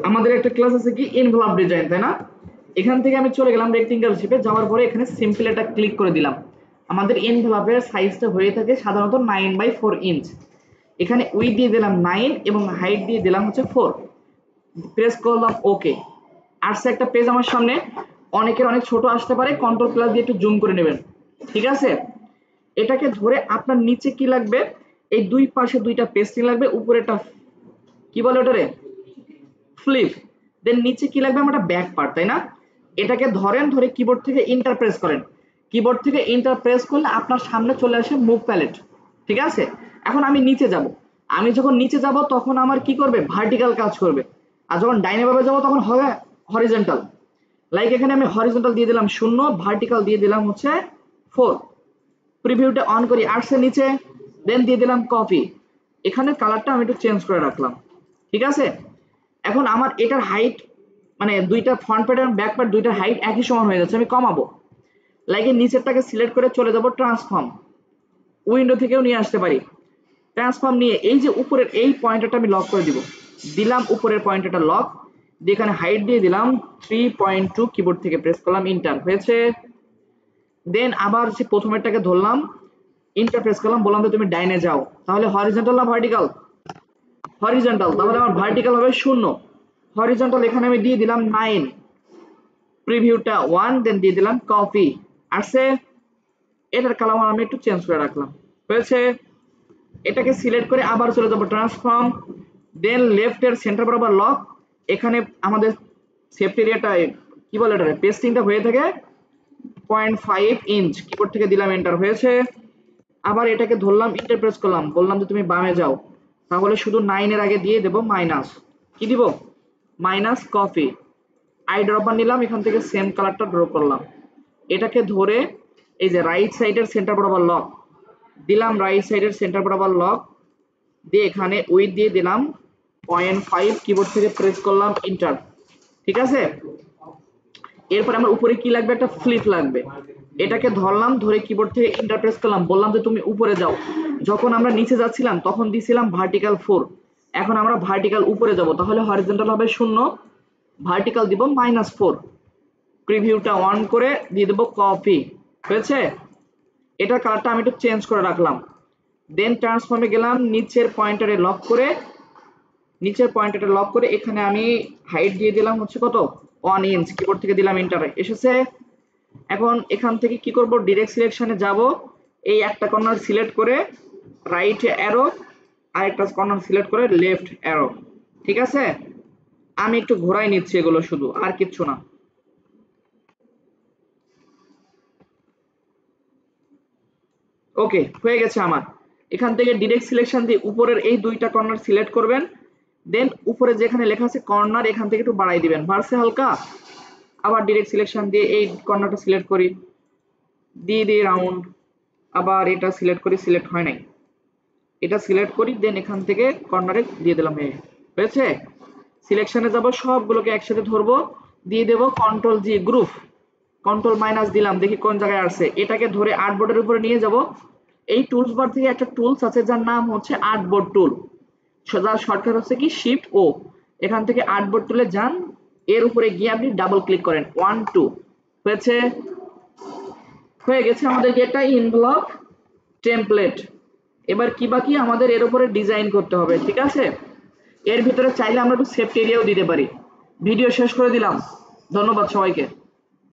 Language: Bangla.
আমাদের একটা ক্লাস আছে কি এনভেলপ ডিজাইন, তাই না? এখান থেকে আমি চলে গেলাম রেক্টেঙ্গেল শেপে, যাওয়ার পরে এখানে সিম্পল এটা ক্লিক করে দিলাম। আমাদের এনভেলপের সাইজটা হয়ে থাকে সাধারণত 9/4 ইঞ্চ। এখানে উইথ দিয়ে দিলাম 9 এবং হাইট দিয়ে দিলাম হচ্ছে 4। প্রেস করলাম ওকে। আসছে একটা পেজ আমার সামনে, অনেকের অনেক ছোট আসতে পারে, কন্ট্রোল প্লাস দিয়ে একটু জুম করে নেবেন, ঠিক আছে? এটাকে ধরে আপনার নিচে কি লাগবে, এই দুই পাশে দুইটা পেস্টিং লাগবে, উপরেটা কি বলে ওটারে, ফ্লিপ। দেন নিচে কি লাগবে, আমার ব্যাক পার্ট, তাই না? এটাকে ধরেন, ধরে কিবোর্ড থেকে ইন্টার প্রেস করেন। কিবোর্ড থেকে ইন্টার প্রেস করলে আপনার সামনে চলে আসে মুভ প্যালেট, ঠিক আছে? এখন আমি নিচে যাব, আমি যখন নিচে যাব তখন আমার কি করবে, ভার্টিক্যাল কাজ করবে। আর যখন ডাইনে ভাবে যাব তখন হবে হরিজন্টাল। লাইক এখানে আমি হরিজন্টাল দিয়ে দিলাম 0, ভার্টিক্যাল দিয়ে দিলাম হচ্ছে 4। প্রিভিউটা অন করি, আসছে নিচে, দেন দিয়ে দিলাম কপি। এখানে কালারটা আমি একটু চেঞ্জ করে রাখলাম, ঠিক আছে? এখন আমার এটার হাইট মানে দুইটা ফ্রন্ট প্যাটার্ন ব্যাক পার্ট দুইটা হাইট একই সমান হয়ে যাচ্ছে, আমি কমাবো। লাইক এর নিচেরটাকে সিলেক্ট করে চলে যাব ট্রান্সফর্ম, উইন্ডো থেকেও নিয়ে আসতে পারি। ট্রান্সফর্ম নিয়ে এই যে উপরের এই পয়েন্টারটা আমি লক করে দিব, দিলাম উপরের পয়েন্টারটা লক দিয়ে এখানে হাইট দিয়ে দিলাম 3.2, কিবোর্ড থেকে প্রেস করলাম ইন্টার, হয়েছে। দেন আবার সে প্রথমেরটাকে ধরলাম, ইন্টার প্রেস করলাম, বললাম যে তুমি ডাইনে যাও, তাহলে হরিজন্টাল না ভার্টিক্যাল? হরিজন্টাল, তাহলে আমার ভার্টিক্যাল হবে 0। হরিজন্টাল এখানে আমি দিয়ে দিলাম 9, প্রিভিউটা 1, দেন দিয়ে দিলাম কপি। আসছে, এটার কালার আমি একটু চেঞ্জ করে রাখলাম, হয়েছে। এটাকে সিলেক্ট করে আবার চলে যাব ট্রান্সফর্ম, দেন লেফট এর সেন্টার বরাবর লক। এখানে আমাদের সেফটি এরিয়াটা কি বলে এটা, পেস্টিংটা হয়ে থাকে 0.5 ইঞ্চ, কিবোর্ড থেকে দিলাম এন্টার, হয়েছে। আবার এটাকে ধরলাম, ইন্টার প্রেস করলাম, বললাম যে তুমি বামে যাও, তাহলে শুধু 9 এর আগে দিয়ে দেব মাইনাস, কি দিব, মাইনাস কপি। আই ড্রপার নিলাম, এখান থেকে সেম কালারটা ড্র করলাম। এটাকে ধরে এই যে রাইট সাইডের সেন্টার বরাবর লক দিলাম, রাইট সাইডের সেন্টার বরাবর লক দিয়ে এখানে উইথ দিয়ে দিলাম 0.5, কিবোর্ড থেকে প্রেস করলাম ইন্টার, ঠিক আছে? এরপর আমার উপরে কি লাগবে, একটা ফ্লিপ লাগবে। এটাকে ধরলাম, ধরে কিবোর্ড থেকে ইন্টার প্রেস করলাম, বললাম যে তুমি উপরে যাও। যখন আমরা নিচে যাচ্ছিলাম তখন দিছিলাম ভার্টিক্যাল 4, এখন আমরা ভার্টিক্যাল উপরে যাব, তাহলে হরিজন্টাল হবে 0, ভার্টিক্যাল দিব -4। প্রিভিউটা অন করে দিয়ে দেবো কপি, হয়েছে। এটার কালারটা আমি একটু চেঞ্জ করে রাখলাম। দেন ট্রান্সফর্মে গেলাম, নিচের পয়েন্টারে লক করে, এখানে আমি হাইট দিয়ে দিলাম হচ্ছে কত, 1 ইঞ্চ, কিবোর্ড থেকে দিলাম এন্টার, এসেছে। এখন এখান থেকে কি করব, ডিরেক্ট সিলেকশনে যাব, এই একটা কর্নার সিলেক্ট করে রাইট অ্যারো, আরেকটা কর্নার সিলেক্ট করে লেফট অ্যারো, ঠিক আছে? আমি একটু ঘোরাই নিচ্ছি এগুলো শুধু, আর কিচ্ছু না। ওকে, হয়ে গেছে আমার। এখান থেকে ডিরেক্ট সিলেকশন দিয়ে উপরের এই দুইটা কর্নার সিলেক্ট করবেন, দেন উপরে যেখানে লেখা আছে কর্নার, এখান থেকে একটু বাড়াই দিবেন, বাড়ছে হালকা। আবার ডিরেক্ট সিলেকশন দিয়ে এই কর্নারটা সিলেক্ট করি, দিয়ে দিই রাউন্ড, আবার এটা সিলেক্ট করি, সিলেক্ট হয় নাই, এটা সিলেক্ট করি, দেন এখান থেকে কর্নারে দিয়ে দিলাম, হয়েছে। সিলেকশনে যাব, সবগুলোকে একসাথে ধরবো, দিয়ে দেব control G group, control minus দিলাম, দেখি কোন জায়গায় আসছে। এটাকে ধরে আর্টবোর্ডের উপরে নিয়ে যাব। এই টুলস বার থেকে একটা টুলস আছে যার নাম হচ্ছে আর্টবোর্ড টুল, যার শর্টকাট হচ্ছে কি শিফট ও। এখান থেকে আর্টবোর্ড টুলে যান, এর উপরে গিয়ে আপনি ডাবল ক্লিক করেন, 1 2, হয়েছে। হয়ে গেছে আমাদের এটা এনভেলপ টেমপ্লেট। এবার কি বাকি, আমাদের এর উপরে ডিজাইন করতে হবে, ঠিক আছে? এর ভিতরে চাইলে আমরা একটু সেফটি এরিয়াও দিতে পারি। ভিডিও শেষ করে দিলাম, ধন্যবাদ সবাইকে।